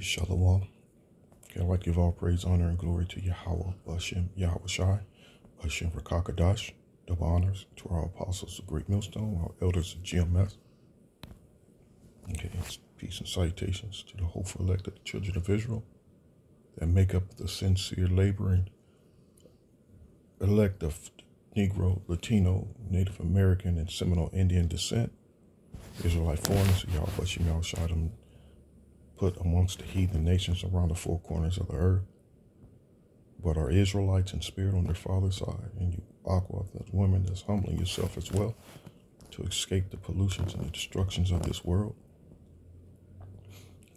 Shalom. Okay, I'd like to give all praise, honor, and glory to Yahweh, Bashem, Yahweh Shai, Bashem Rakakadash. Double honors to our apostles of Great Millstone, our elders of GMS. Okay, it's peace and salutations to the hopeful elect of the children of Israel that make up the sincere laboring elect of Negro, Latino, Native American, and Seminole Indian descent. Israelite foreigners, Yahweh Bashem, Yahweh Shai, them put amongst the heathen nations around the four corners of the earth, but are Israelites in spirit on their father's side, and you, Aqua, that women that's humbling yourself as well to escape the pollutions and the destructions of this world.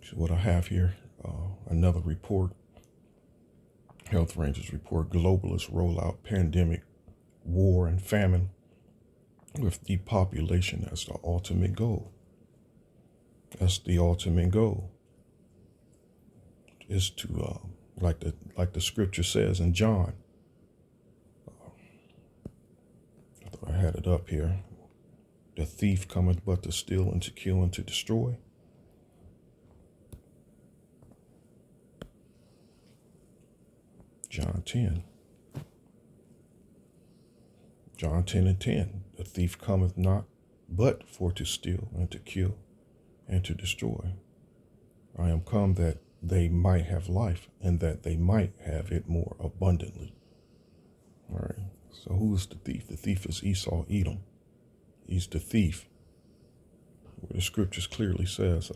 So what I have here, another report, Health Rangers report, globalists roll out pandemic, war, and famine with depopulation as the ultimate goal. That's the ultimate goal. Is to, like the scripture says in John, I thought I had it up here, the thief cometh but to steal and to kill and to destroy. John 10 and 10, the thief cometh not but for to steal and to kill and to destroy. I am come that they might have life, and that they might have it more abundantly. All right. So who is the thief? The thief is Esau, Edom. He's the thief. Where the scriptures clearly says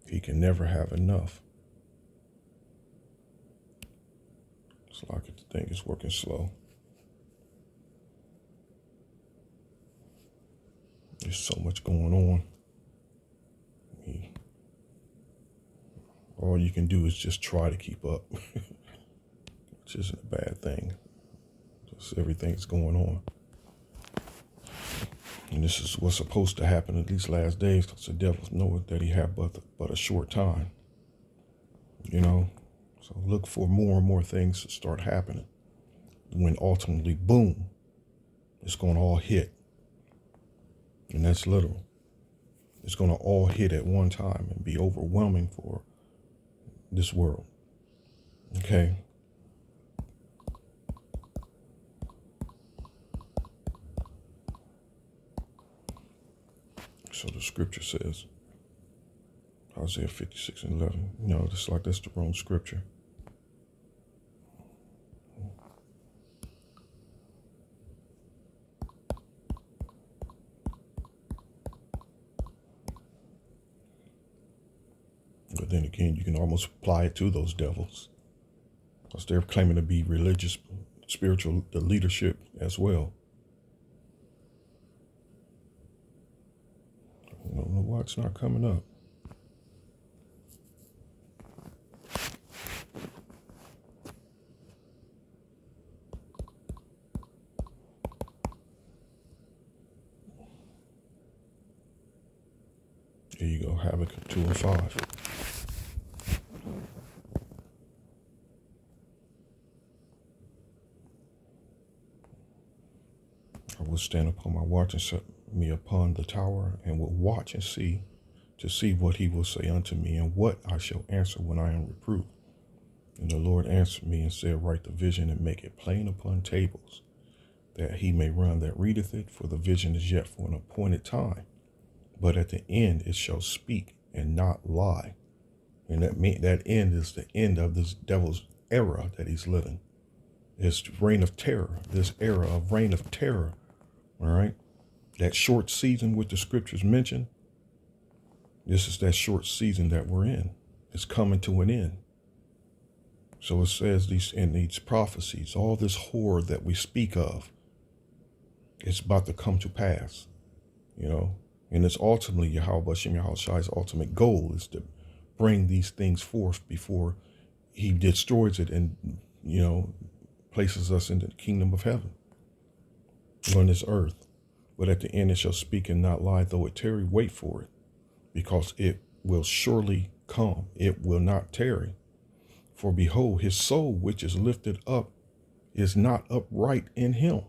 he can never have enough. It's like the thing is working slow. There's so much going on. All you can do is just try to keep up, which isn't a bad thing. Just everything's going on. And this is what's supposed to happen in these last days, because the devil knoweth that he have but a short time. You know, so look for more and more things to start happening. When ultimately, boom, it's going to all hit. And that's literal. It's going to all hit at one time and be overwhelming for this world. Okay. So the scripture says, Isaiah 56 and 11, it's like that's the wrong scripture. But then again, you can almost apply it to those devils, because they're claiming to be religious, spiritual, the leadership as well. I don't know why it's not coming up. Here you go, Habakkuk 2 and 5. I will stand upon my watch and set me upon the tower, and will watch and see, to see what he will say unto me, and what I shall answer when I am reproved. And the Lord answered me and said, write the vision and make it plain upon tables, that he may run that readeth it, for the vision is yet for an appointed time. But at the end it shall speak and not lie. And that end is the end of this devil's era that he's living. It's reign of terror, this era of reign of terror. All right. That short season which the scriptures mention, this is that short season that we're in. It's coming to an end. So it says these prophecies, all this horror that we speak of, it's about to come to pass, and it's ultimately Yahweh Bashem Yahweh Shai's ultimate goal is to bring these things forth before he destroys it and, places us in the kingdom of heaven on this earth. But at the end it shall speak and not lie, though it tarry, wait for it, because it will surely come. It will not tarry. For behold, his soul which is lifted up is not upright in him,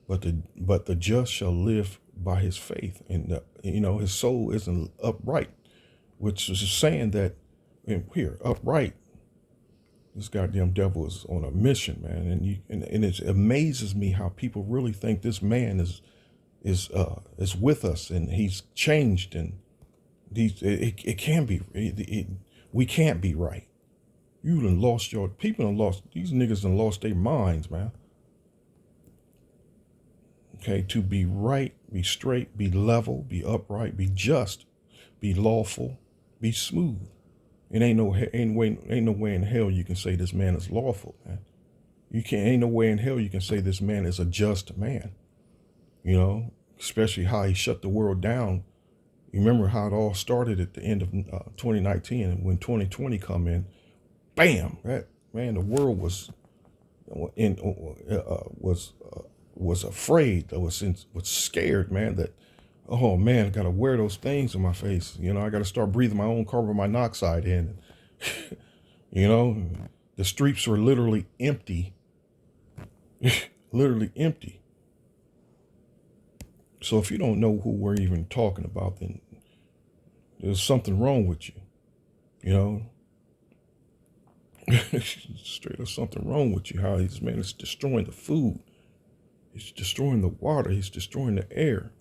but the just shall live by his faith. And, his soul isn't upright, which is saying that, and here, upright, this goddamn devil is on a mission, man. And it amazes me how people really think this man is with us, and he's changed, and it can be, we can't be right. You done lost these niggas done lost their minds, man. Okay, to be right, be straight, be level, be upright, be just, be lawful, be smooth. It ain't no way in hell you can say this man is lawful, man. Ain't no way in hell you can say this man is a just man. Especially how he shut the world down. You remember how it all started at the end of 2019, and when 2020 come in, bam, the world was afraid, was scared, man, that, oh man, I gotta wear those things on my face. I gotta start breathing my own carbon monoxide in. The streets were literally empty. Literally empty. So if you don't know who we're even talking about, then there's something wrong with you. Straight up something wrong with you. How this man is destroying the food. He's destroying the water. He's destroying the air.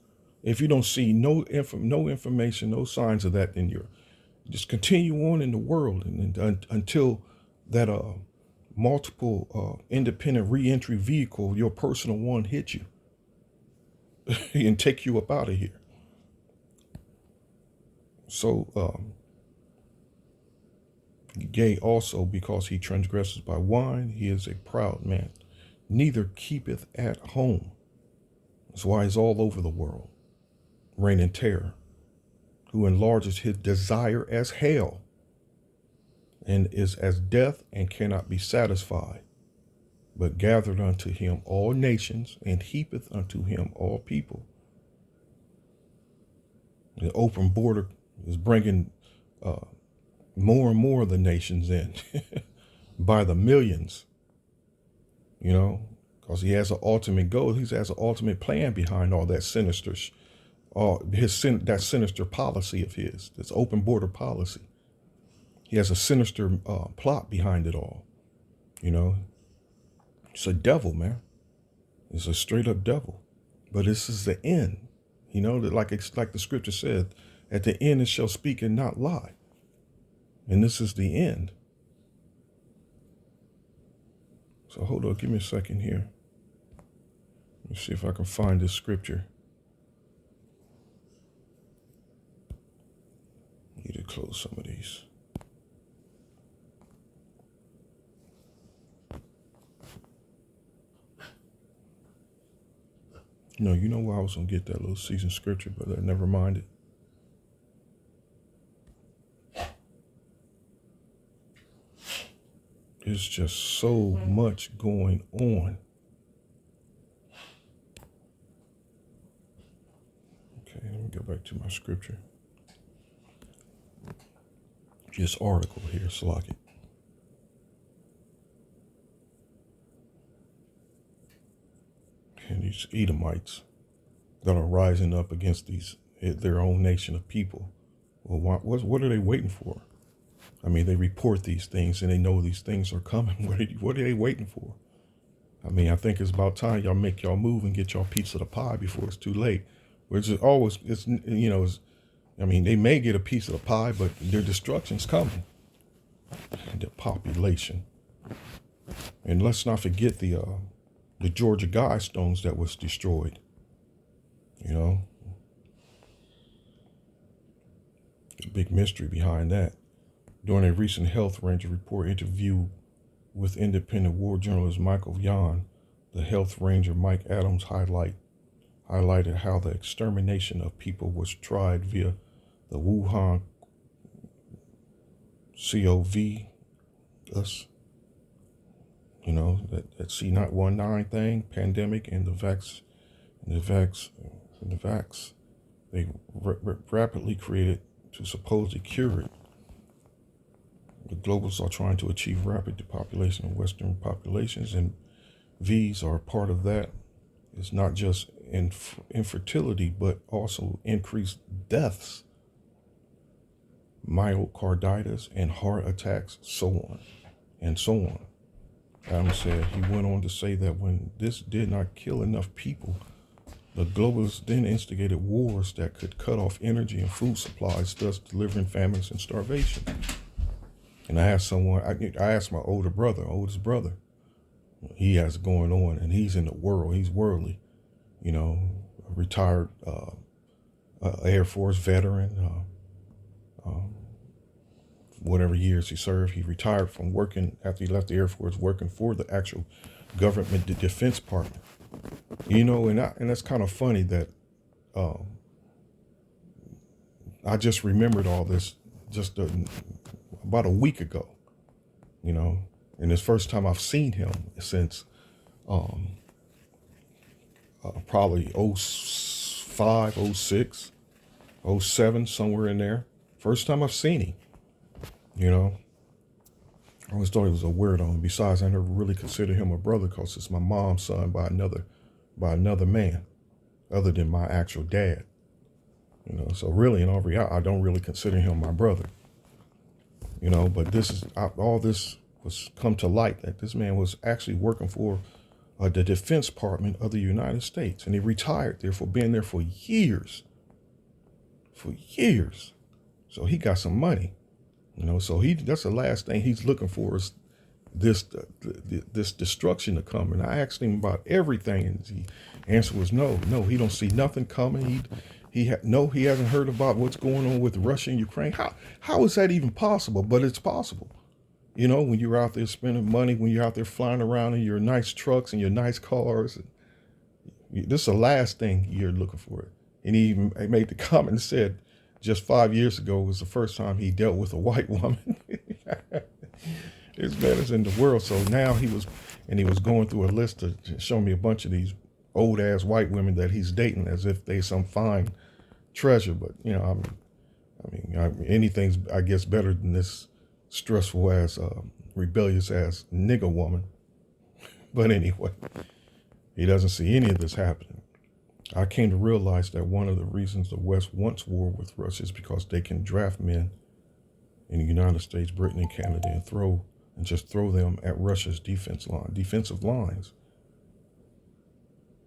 If you don't see no information, no signs of that, then you're just continue on in the world until that multiple independent reentry vehicle, your personal one, hit you and take you up out of here. So Gay also, because he transgresses by wine, he is a proud man, neither keepeth at home. That's why he's all over the world, reigning terror, who enlarges his desire as hell, and is as death and cannot be satisfied, but gathered unto him all nations, and heapeth unto him all people. The open border is bringing more and more of the nations in by the millions, because he has an ultimate goal. He has an ultimate plan behind all that sinister, that sinister policy of his, this open border policy. He has a sinister plot behind it all. It's a devil, man. It's a straight up devil. But this is the end. Like the scripture said, at the end it shall speak and not lie. And this is the end. So hold on, give me a second here. Let me see if I can find this scripture. Need to close some of these. You know where I was going to get that little season scripture, but I never mind it. There's just so much going on. Okay, let me go back to my scripture. This article here, Slock it. And these Edomites that are rising up against their own nation of people. Well, what are they waiting for? I mean, they report these things and they know these things are coming. What are they waiting for? I mean, I think it's about time y'all make y'all move and get y'all piece of the pie before it's too late. Which is always, they may get a piece of the pie, but their destruction's coming. And the population. And let's not forget the Georgia Guidestones that was destroyed. The big mystery behind that. During a recent Health Ranger report interview with independent war journalist Michael Yon, the Health Ranger Mike Adams highlighted how the extermination of people was tried via the Wuhan COV, that C919 thing, pandemic, and the vax they rapidly created to supposedly cure it. The globals are trying to achieve rapid depopulation of Western populations, and V's are part of that. It's not just infertility, but also increased deaths, myocarditis, and heart attacks, so on and so on. Adam said, he went on to say that when this did not kill enough people, the globalists then instigated wars that could cut off energy and food supplies, thus delivering famines and starvation. And I asked someone, I asked my oldest brother, he has it going on, and he's in the world, he's worldly, you know, a retired Air Force veteran, whatever years he served. He retired from working after he left the Air Force, working for the actual government, the Defense Department. You know, and that's kind of funny that I just remembered all this just about a week ago, you know, and it's first time I've seen him since probably 05, 06, 07, somewhere in there. First time I've seen him, you know. I always thought he was a weirdo. And besides, I never really considered him a brother because it's my mom's son by another man other than my actual dad. You know, so really in all reality, I don't really consider him my brother. You know, but all this was come to light that this man was actually working for the Defense Department of the United States. And he retired there for being there for years. For years. So he got some money. You know, so that's the last thing he's looking for is this destruction to come. And I asked him about everything, and the answer was no, he don't see nothing coming. He hasn't heard about what's going on with Russia and Ukraine. How is that even possible? But it's possible. You know, when you're out there spending money, when you're out there flying around in your nice trucks and your nice cars, this is the last thing you're looking for. And he even made the comment and said, just 5 years ago was the first time he dealt with a white woman. His man is in the world. So now he was going through a list to show me a bunch of these old ass white women that he's dating as if they some fine treasure. But, you know, anything's, I guess, better than this stressful ass, rebellious ass nigger woman. But anyway, he doesn't see any of this happening. I came to realize that one of the reasons the West wants war with Russia is because they can draft men in the United States, Britain, and Canada and just throw them at Russia's defensive lines.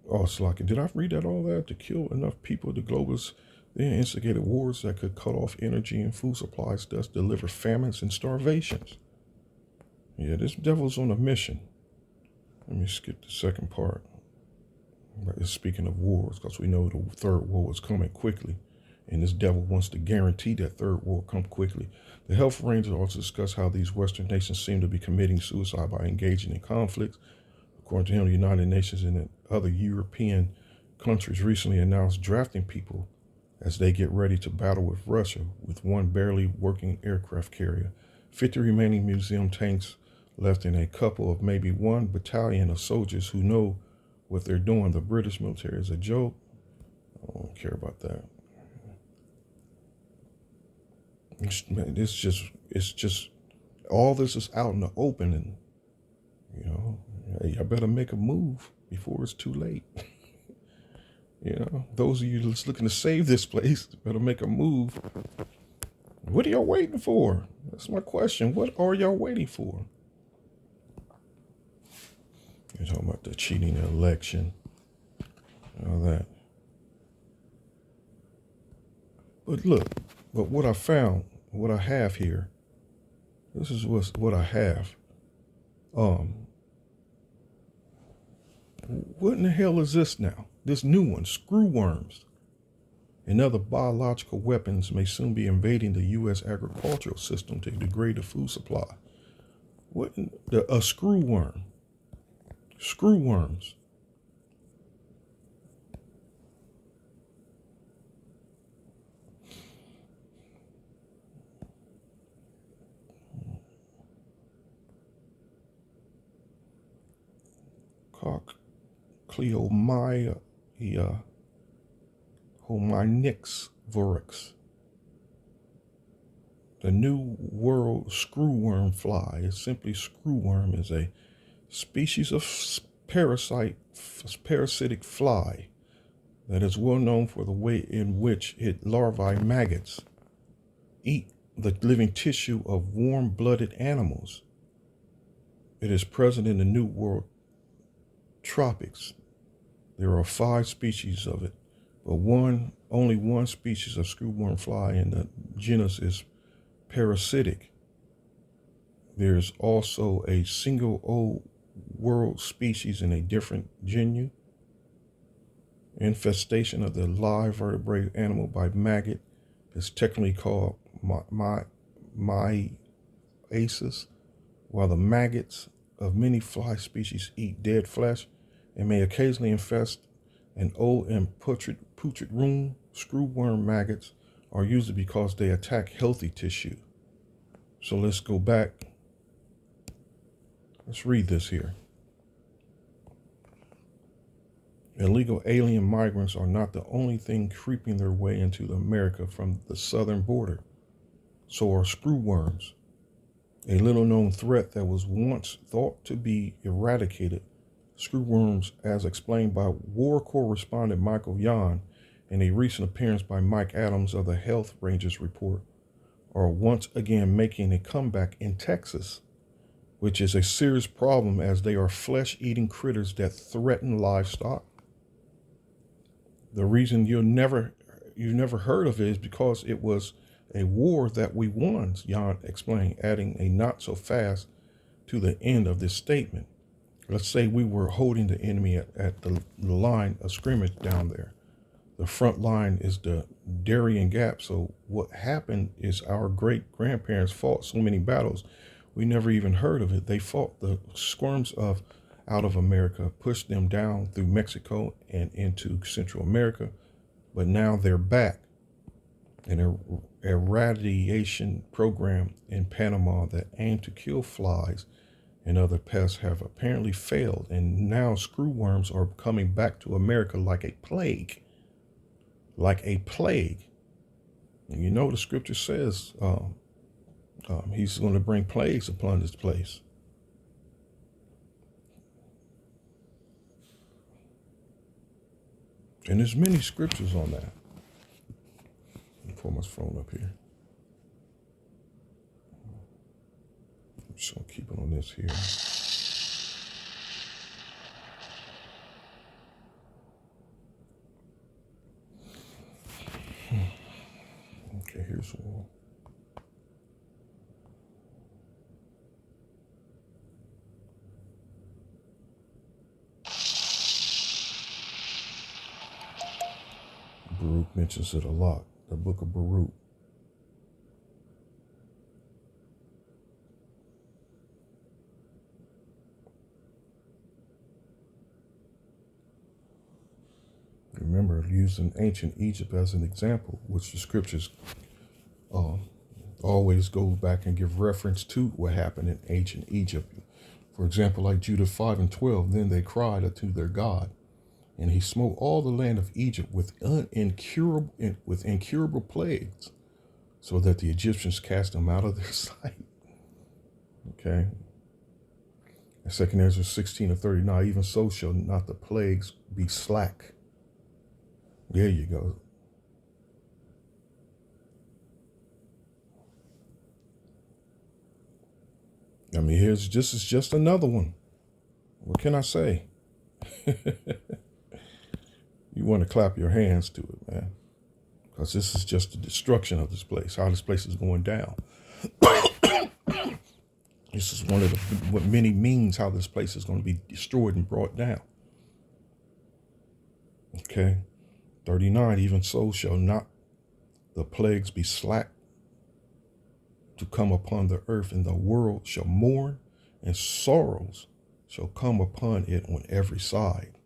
Oh, it's like, did I read that all that? To kill enough people, the globalists then instigated wars that could cut off energy and food supplies, thus deliver famines and starvations. Yeah, this devil's on a mission. Let me skip the second part. Speaking of wars, because we know the third war is coming quickly, and this devil wants to guarantee that third war come quickly. The Health Rangers also discuss how these Western nations seem to be committing suicide by engaging in conflicts. According to him, the United Nations and other European countries recently announced drafting people as they get ready to battle with Russia with one barely working aircraft carrier, 50 remaining museum tanks left, and a couple of maybe one battalion of soldiers who know what they're doing. The British military is a joke. I don't care about that. It's just all this is out in the open, and you know, hey, I better make a move before it's too late. You know, those of you that's looking to save this place better make a move. What are y'all waiting for? That's my question. What are y'all waiting for? You're talking about the cheating election, all that. But look, what I found, what I have here, this is what I have. What in the hell is this now? This new one, screw worms and other biological weapons may soon be invading the U.S. agricultural system to degrade the food supply. What a screw worm? Screw worms. Homynix vorix. The new world screwworm fly is simply screwworm is a species of parasitic fly that is well known for the way in which its larvae maggots eat the living tissue of warm-blooded animals. It is present in the New World tropics. There are 5 species of it, but only one species of screwworm fly in the genus is parasitic. There is also a single old world species in a different genus. Infestation of the live vertebrate animal by maggot is technically called myiasis, while the maggots of many fly species eat dead flesh and may occasionally infest an old and putrid room. Screwworm maggots are usually because they attack healthy tissue. So let's go back. Let's read this here. Illegal alien migrants are not the only thing creeping their way into America from the southern border. So are screwworms, a little-known threat that was once thought to be eradicated. Screwworms, as explained by war correspondent Michael Yan in a recent appearance by Mike Adams of the Health Rangers Report, are once again making a comeback in Texas, which is a serious problem as they are flesh-eating critters that threaten livestock. The reason you've never heard of it is because it was a war that we won, Jan explained, adding a not so fast to the end of this statement. Let's say we were holding the enemy at the line of scrimmage down there. The front line is the Darien Gap. So what happened is our great-grandparents fought so many battles, we never even heard of it. They fought the squirms out of America, pushed them down through Mexico and into Central America, but now they're back. An eradication program in Panama that aimed to kill flies and other pests have apparently failed, and now screwworms are coming back to America like a plague. Like a plague. And you know the scripture says he's going to bring plagues upon this place. And there's many scriptures on that. Let me pull my phone up here. I'm just going to keep it on this here. Okay, here's one. Baruch mentions it a lot, the book of Baruch. Remember, using ancient Egypt as an example, which the scriptures always go back and give reference to what happened in ancient Egypt. For example, like Judah 5:12, then they cried unto their God, and he smote all the land of Egypt with incurable plagues, so that the Egyptians cast them out of their sight. Okay. And 2 Ezra 16:39, even so shall not the plagues be slack. There you go. I mean, this is just another one. What can I say? You want to clap your hands to it, man. Because this is just the destruction of this place, how this place is going down. This is one of what many means how this place is going to be destroyed and brought down. Okay. 39, even so shall not the plagues be slack to come upon the earth, and the world shall mourn, and sorrows shall come upon it on every side.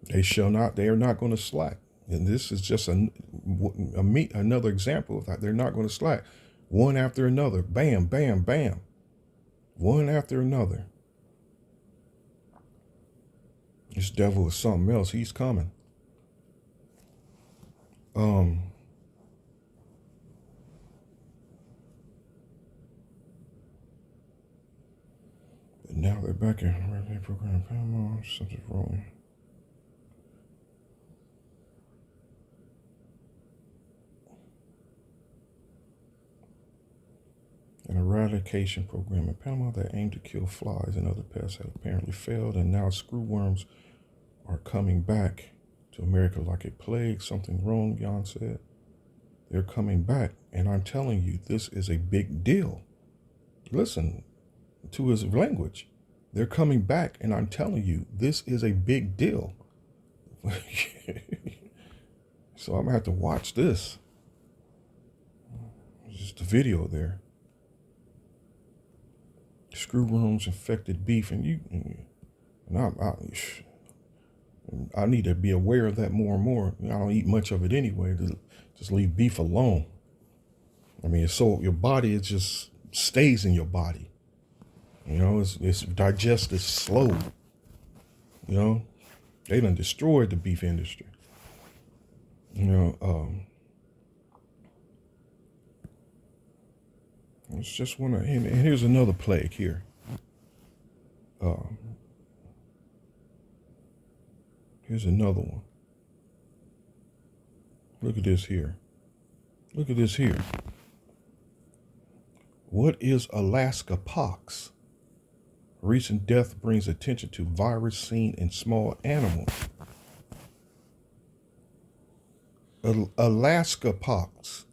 They are not going to slack. And this is just another example of that. They're not going to slack. One after another. Bam, bam, bam. One after another. This devil is something else. He's coming. But now they're back in program. Something's wrong. eradication program in Panama that aimed to kill flies and other pests had apparently failed, and now screwworms are coming back to America like a plague. Something wrong, Jan said. They're coming back, and I'm telling you, this is a big deal. Listen to his language. They're coming back, and I'm telling you, this is a big deal. So I'm going to have to watch this. Just the video there. Screwworms infected beef, and I need to be aware of that more and more. I don't eat much of it anyway. Just leave beef alone. I mean, so your body, it just stays in your body. You know, it's digested slow. You know, they done destroyed the beef industry. You know, it's just one of, and here's another plague here. Here's another one. Look at this here. Look at this here. What is Alaska pox? Recent death brings attention to virus seen in small animals. Alaska pox.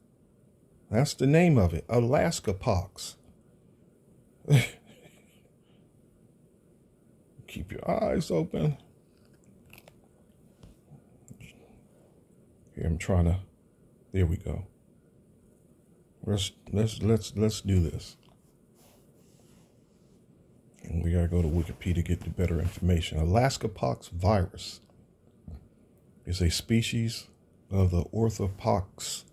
That's the name of it. Alaska pox. Keep your eyes open. Here, I'm trying to. There we go. Let's do this. And we gotta go to Wikipedia to get the better information. Alaska pox virus is a species of the orthopox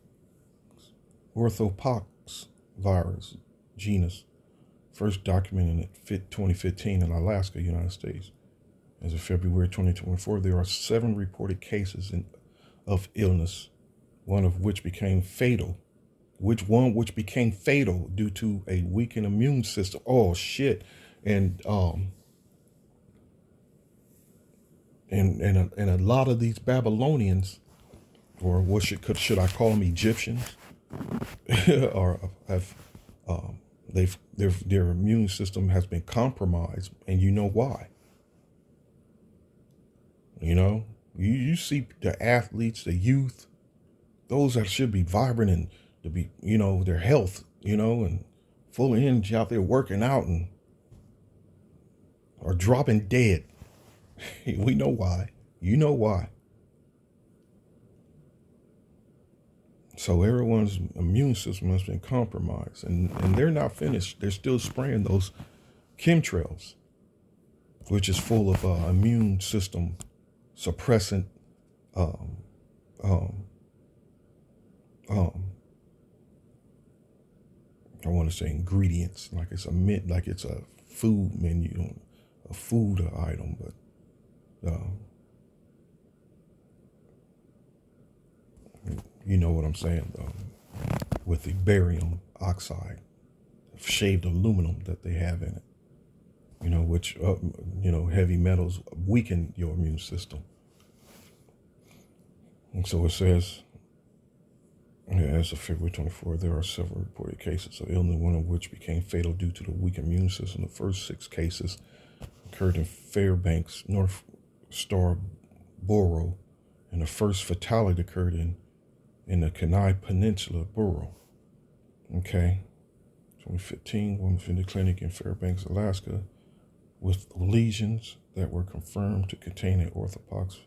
virus genus, first documented in 2015 in Alaska, United States. As of February 2024, there are 7 reported cases of illness, one of which became fatal. Which became fatal due to a weakened immune system. Oh shit! And a lot of these Babylonians, or what should I call them, Egyptians, or have their immune system has been compromised, and you know why. You know, you see the athletes, the youth, those that should be vibrant and to be, you know, their health, you know, and full of energy out there working out, and are dropping dead. We know why. You know why. So everyone's immune system has been compromised, and they're not finished. They're still spraying those chemtrails, which is full of immune system suppressant I want to say ingredients, like it's a food menu, a food item, but you know what I'm saying, though, with the barium oxide, shaved aluminum that they have in it, you know, which, you know, heavy metals weaken your immune system. And so it says, as of February 24, there are several reported cases of illness, one of which became fatal due to the weak immune system. The first 6 cases occurred in Fairbanks, North Star Borough, and the first fatality occurred in the Kenai Peninsula Borough. Okay. 2015, woman in the clinic in Fairbanks, Alaska, with lesions that were confirmed to contain an orthopox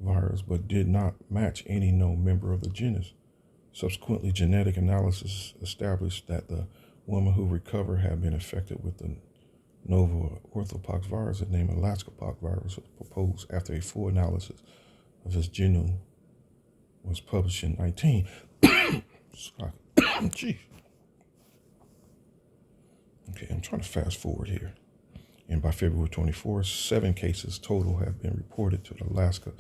virus, but did not match any known member of the genus. Subsequently, genetic analysis established that the woman who recovered had been infected with the novel orthopox virus. The name Alaska pox virus was proposed after a full analysis of his genome was published in 19. Gee. Okay, I'm trying to fast forward here. And by February 24, 7 cases total have been reported to the Alaska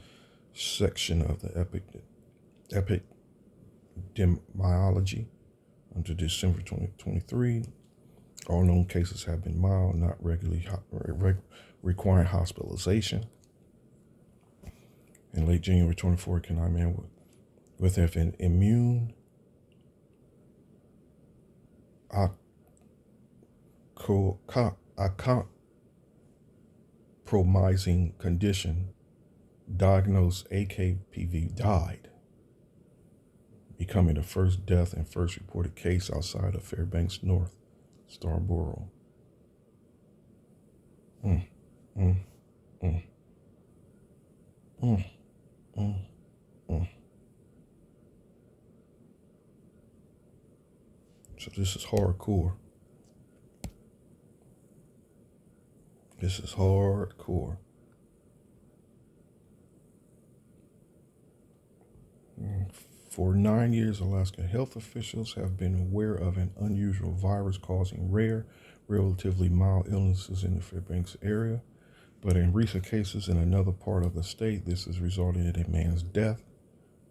section of the epidemiology. Until December 2023, all known cases have been mild, not regularly requiring hospitalization. In late January 24, Kenai man with an immune a compromising condition, diagnosed AKPV, died, becoming the first death and first reported case outside of Fairbanks North, Starborough. Mm, mm, mm, mm, mm, mm. So this is hardcore. This is hardcore. For 9 years, Alaska health officials have been aware of an unusual virus causing rare, relatively mild illnesses in the Fairbanks area. But in recent cases in another part of the state, this has resulted in a man's death,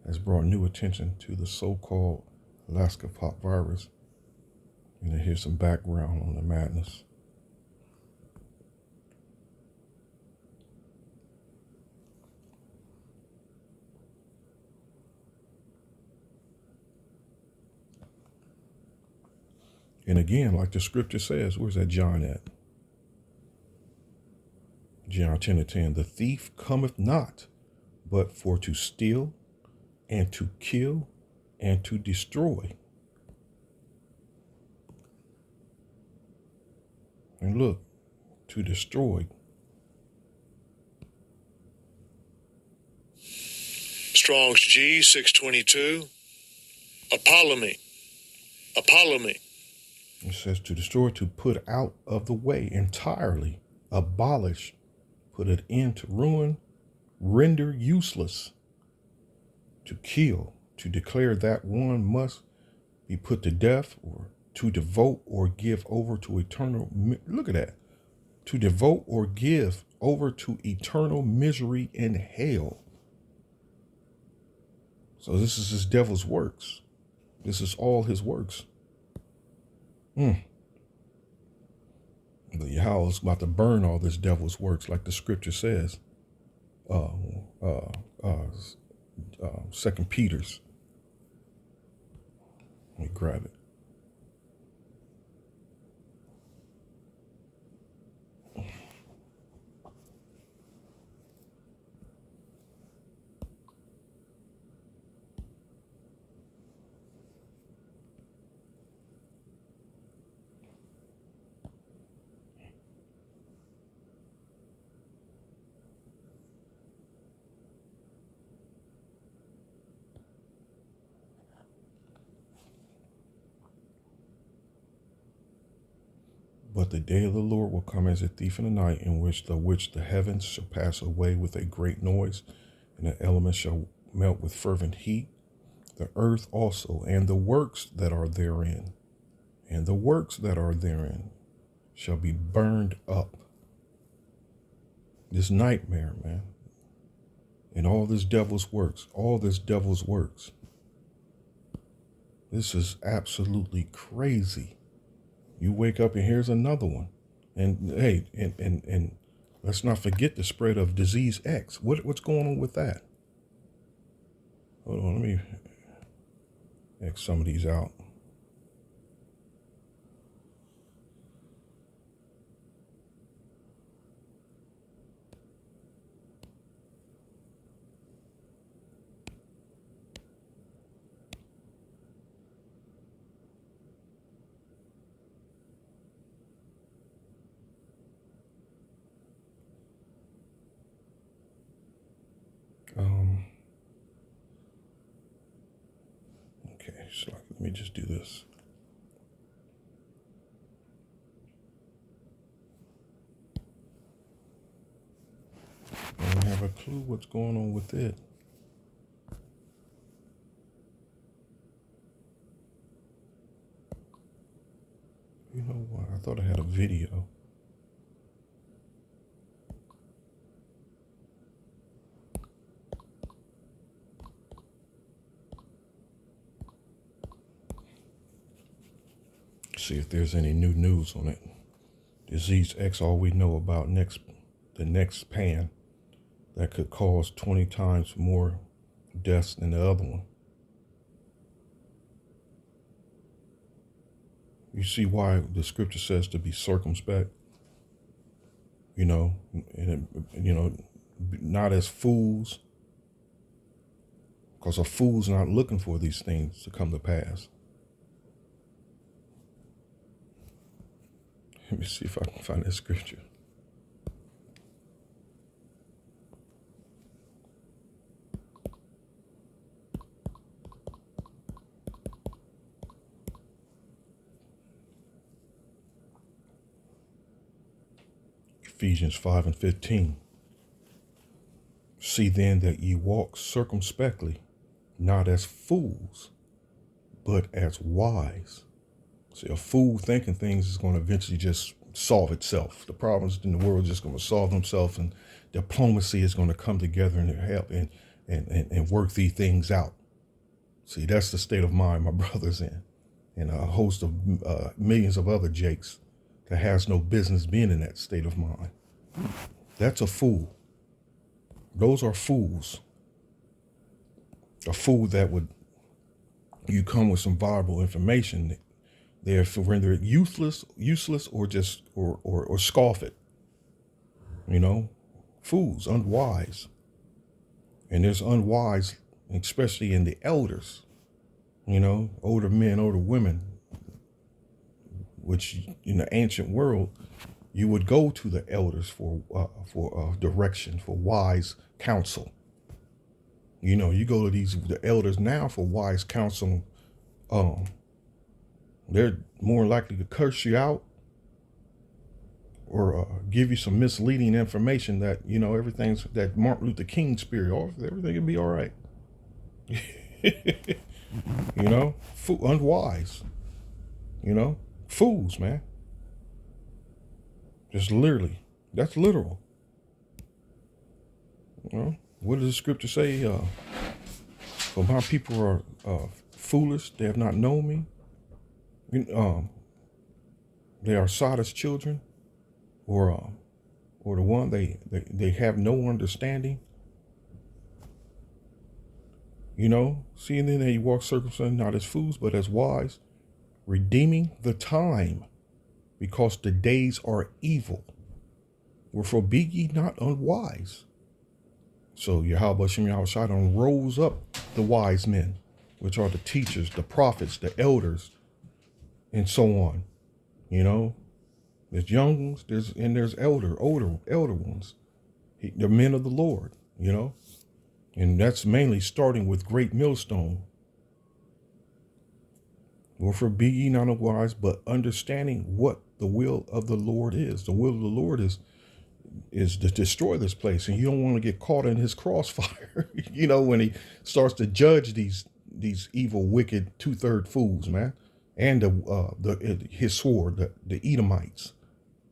has brought new attention to the so-called Alaska pop virus. And here's some background on the madness. And again, like the scripture says, where's that John at? John 10:10, the thief cometh not, but for to steal and to kill and to destroy. And look, to destroy. Strong's G 622. Apollomy. It says to destroy, to put out of the way entirely, abolish, put it into ruin, render useless, to kill, to declare that one must be put to death, or to devote or give over to eternal, look at that, to devote or give over to eternal misery in hell. So this is his devil's works. This is all his works. The Yahweh is about to burn all this devil's works, like the scripture says. 2 Peter's. Let me grab it. But the day of the Lord will come as a thief in the night, in which the heavens shall pass away with a great noise, and the elements shall melt with fervent heat, the earth also, and the works that are therein, shall be burned up. This nightmare, man, and all this devil's works, This is absolutely crazy. You wake up and here's another one. And hey, and let's not forget the spread of disease X. What's going on with that? Hold on, let me X some of these out. Okay, so let me just do this. I don't have a clue what's going on with it. You know what? I thought I had a video. See if there's any new news on it. Disease X, all we know about the next pan that could cause 20 times more deaths than the other one. You see why the scripture says to be circumspect, and not as fools, because a fool's not looking for these things to come to pass. Let me see if I can find that scripture. Ephesians 5:15. See then that ye walk circumspectly, not as fools, but as wise. See, a fool thinking things is going to eventually just solve itself. The problems in the world are just going to solve themselves, and diplomacy is going to come together and help and work these things out. See, that's the state of mind my brother's in, and a host of millions of other jakes that has no business being in that state of mind. That's a fool. Those are fools. A fool that would, you come with some viable information, they render it useless, or just or scoff it. Fools, unwise. And there's unwise, especially in the elders. Older men, older women, which in the ancient world, you would go to the elders for direction, for wise counsel. You go to the elders now for wise counsel. They're more likely to curse you out or give you some misleading information that, everything's that Martin Luther King spirit, everything will be all right. Unwise, fools, man. Just literally, that's literal. What does the scripture say? For my people are foolish, they have not known me. They are Sodom's children, or the one they have no understanding. See, and then they walk circumspect, not as fools, but as wise, redeeming the time, because the days are evil. Wherefore be ye not unwise. So Yahweh Shem Yahushua rose up the wise men, which are the teachers, the prophets, the elders, and so on. There's young ones, there's older ones. They're men of the Lord, and that's mainly starting with Great Millstone. Wherefore be ye not unwise, but understanding what the will of the Lord is. The will of the Lord is to destroy this place, and you don't want to get caught in his crossfire. When he starts to judge these evil, wicked 2/3 fools, man, and his sword, the Edomites.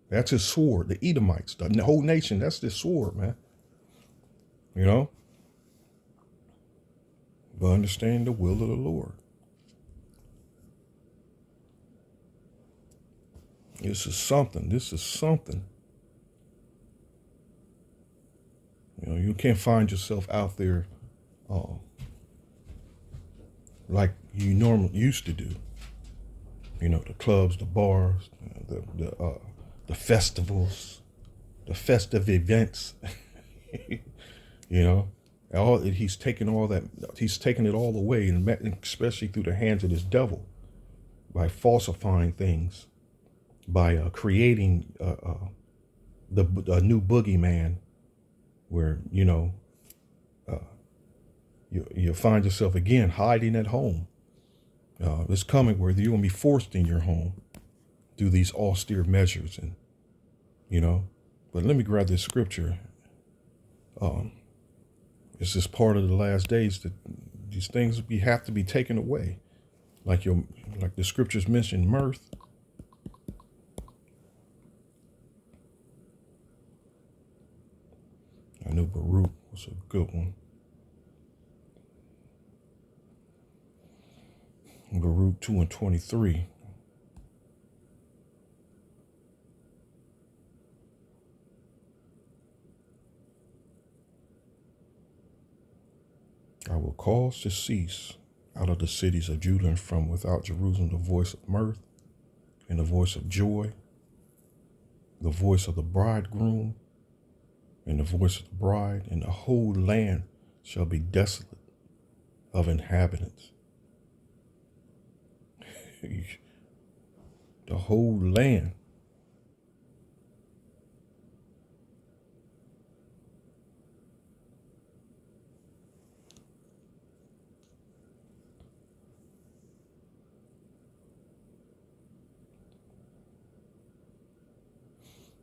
That's his sword, the Edomites, the whole nation. That's his sword, man. But understand the will of the Lord. This is something. You can't find yourself out there like you normally used to do. The clubs, the bars, the festivals, the festive events. He's taken all that. He's taken it all away, and especially through the hands of this devil, by falsifying things, by creating a new boogeyman, where you find yourself again hiding at home. It's coming where you're going to be forced in your home through these austere measures, and But let me grab this scripture. It's just part of the last days that these things have to be taken away, like the scriptures mention mirth. I knew Baruch was a good one. Baruch 2:23. I will cause to cease out of the cities of Judah and from without Jerusalem the voice of mirth and the voice of joy, the voice of the bridegroom, and the voice of the bride, and the whole land shall be desolate of inhabitants. The whole land.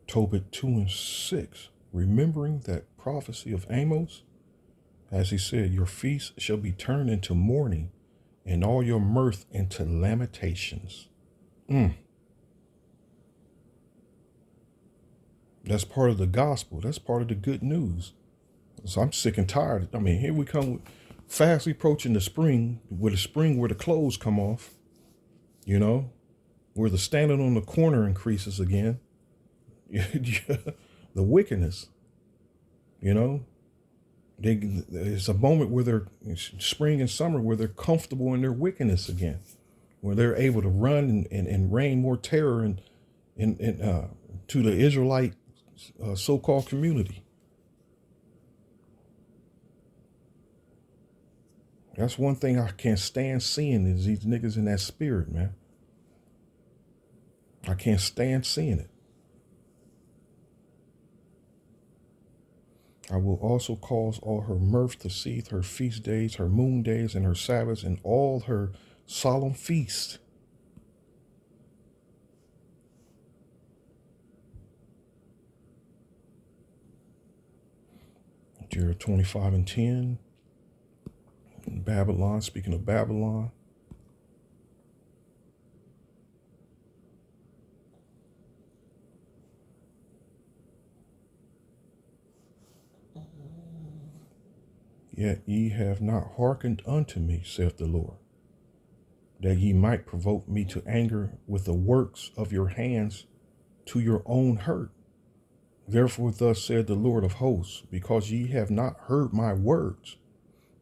Tobit 2 and 6, remembering that prophecy of Amos, as he said, your feast shall be turned into mourning, and all your mirth into lamentations. That's part of the gospel. That's part of the good news. So I'm sick and tired. I mean, here we come, fast approaching the spring, where the clothes come off, where the standing on the corner increases again. The wickedness, it's a moment where spring and summer, where they're comfortable in their wickedness again, where they're able to run and rain more terror to the Israelite so-called community. That's one thing I can't stand seeing is these niggas in that spirit, man. I can't stand seeing it. I will also cause all her mirth to cease, her feast days, her moon days, and her Sabbaths, and all her solemn feasts. Jeremiah 25 and 10. Babylon, speaking of Babylon. Yet ye have not hearkened unto me, saith the Lord, that ye might provoke me to anger with the works of your hands to your own hurt. Therefore thus said the Lord of hosts, because ye have not heard my words,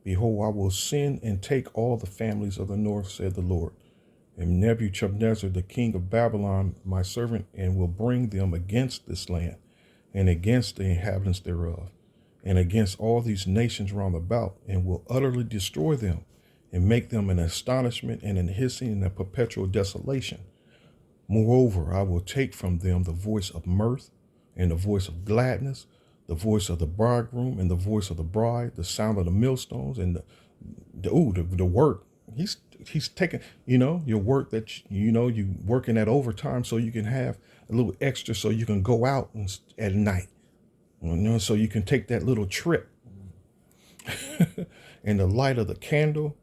behold, I will send and take all the families of the north, said the Lord, and Nebuchadnezzar, the king of Babylon, my servant, and will bring them against this land, and against the inhabitants thereof, and against all these nations round about, and will utterly destroy them, and make them an astonishment and an hissing and a perpetual desolation. Moreover, I will take from them the voice of mirth, and the voice of gladness, the voice of the bridegroom, and the voice of the bride, the sound of the millstones, and the work. He's taking, your work that, you working at overtime so you can have a little extra so you can go out at night. So you can take that little trip. And the light of the candle,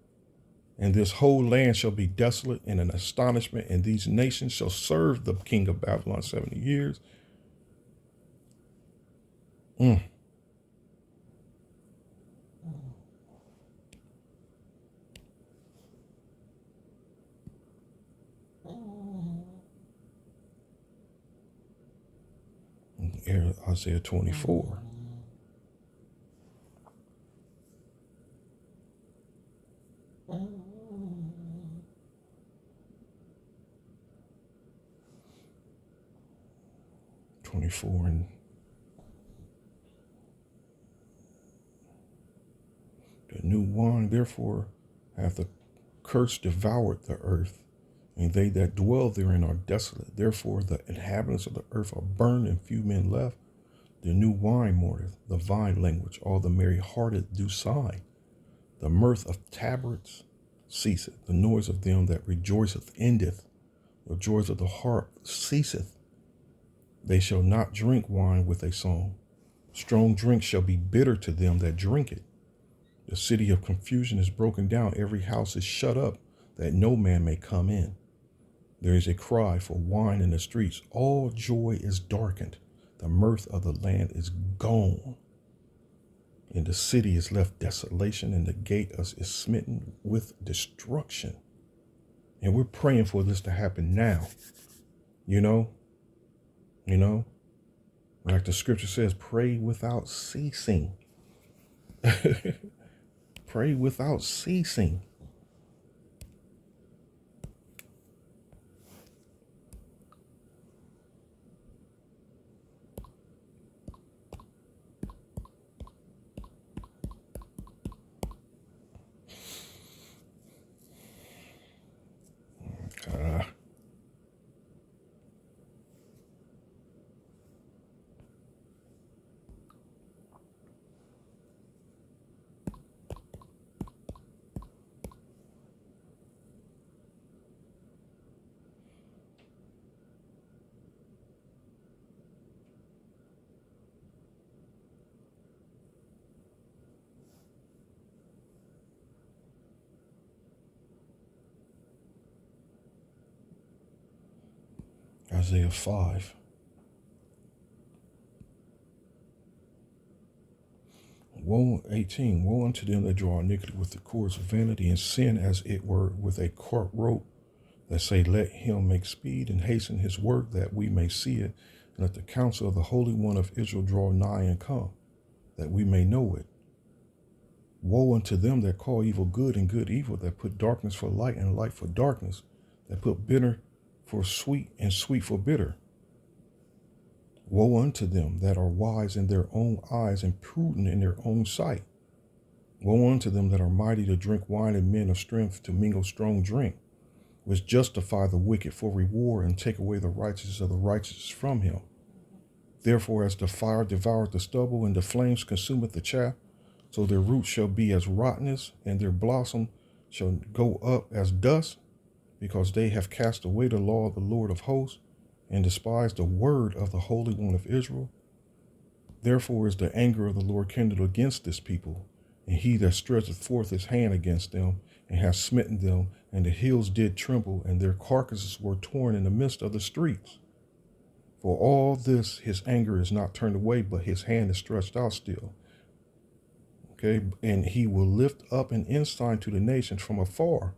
and this whole land shall be desolate and an astonishment, and these nations shall serve the king of Babylon 70 years. 24. And the new wine, therefore, hath the curse devoured the earth, and they that dwell therein are desolate. Therefore, the inhabitants of the earth are burned, and few men left. The new wine mourneth, the vine language, all the merry-hearted do sigh. The mirth of tabrets ceaseth, the noise of them that rejoiceth endeth, the joys of the harp ceaseth. They shall not drink wine with a song. Strong drink shall be bitter to them that drink it. The city of confusion is broken down, every house is shut up, that no man may come in. There is a cry for wine in the streets. All joy is darkened. The mirth of the land is gone. And the city is left desolation, and the gate is smitten with destruction. And we're praying for this to happen now. Like the scripture says, pray without ceasing. Pray without ceasing. Isaiah 5. Woe 18. Woe unto them that draw iniquity with the cords of vanity, and sin as it were with a cart rope, that say, let him make speed and hasten his work, that we may see it, and let the counsel of the Holy One of Israel draw nigh and come, that we may know it. Woe unto them that call evil good and good evil, that put darkness for light and light for darkness, that put bitter for sweet and sweet for bitter. Woe unto them that are wise in their own eyes and prudent in their own sight. Woe unto them that are mighty to drink wine and men of strength to mingle strong drink, which justify the wicked for reward and take away the righteousness of the righteous from him. Therefore, as the fire devoureth the stubble and the flames consumeth the chaff, so their roots shall be as rottenness, and their blossom shall go up as dust, because they have cast away the law of the Lord of hosts, and despised the word of the Holy One of Israel. Therefore is the anger of the Lord kindled against this people, and he that stretcheth forth his hand against them, and hath smitten them, and the hills did tremble, and their carcasses were torn in the midst of the streets. For all this his anger is not turned away, but his hand is stretched out still. Okay, and he will lift up an ensign to the nations from afar,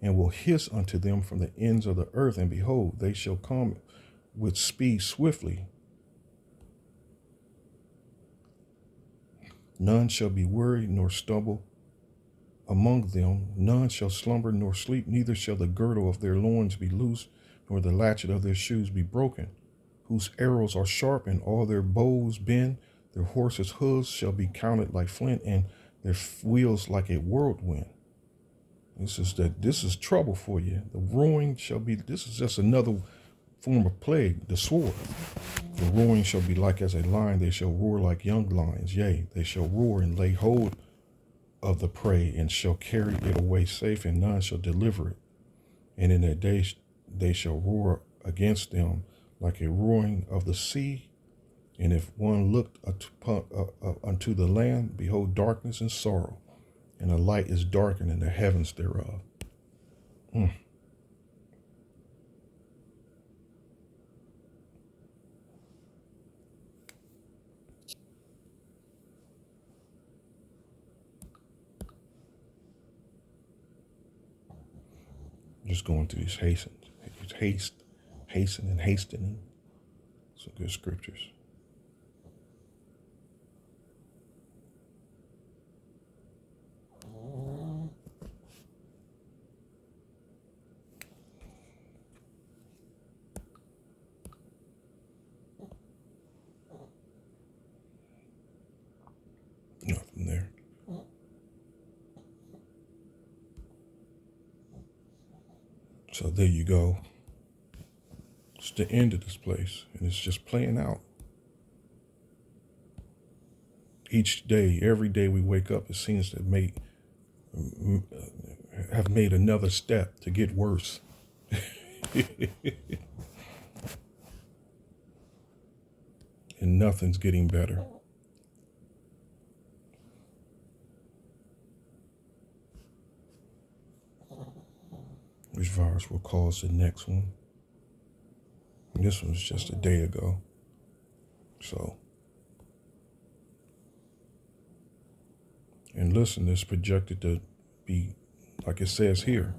and will hiss unto them from the ends of the earth, and behold, they shall come with speed swiftly. None shall be weary nor stumble among them. None shall slumber nor sleep, neither shall the girdle of their loins be loosed, nor the latchet of their shoes be broken. Whose arrows are sharp, and all their bows bend. Their horses' hooves shall be counted like flint, and their wheels like a whirlwind. This is trouble for you. The roaring shall be, this is just another form of plague, the sword. The roaring shall be like as a lion, they shall roar like young lions. Yea, they shall roar and lay hold of the prey, and shall carry it away safe, and none shall deliver it. And in that day they shall roar against them like a roaring of the sea. And if one looked unto the land, behold, darkness and sorrow, and the light is darkened in the heavens thereof. Just going through these hastening. Some good scriptures. Nothing there. So there you go. It's the end of this place, and it's just playing out. Each day, every day we wake up, it seems to have made another step to get worse. And nothing's getting better. Which virus will cause the next one? And this one's just a day ago. So, and listen, it's projected to be, like it says here,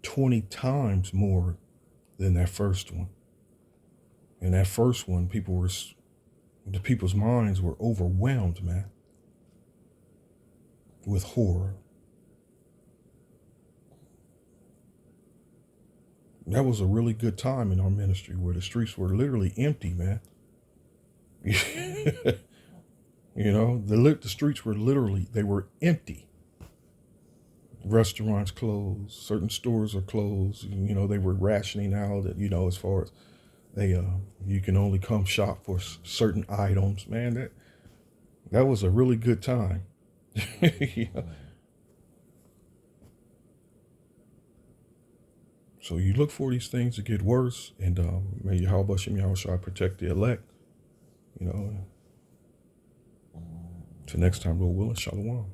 20 times more than that first one. And that first one, the people's minds were overwhelmed, man, with horror. That was a really good time in our ministry where the streets were literally empty, man. You know, the streets were they were empty. Restaurants closed, certain stores are closed. You know, they were rationing out, as far as you can only come shop for certain items. Man, that was a really good time. Yeah. So you look for these things to get worse, and may Yahweh Shem Yahushua protect the elect. Till next time, Lord willing, Shalom.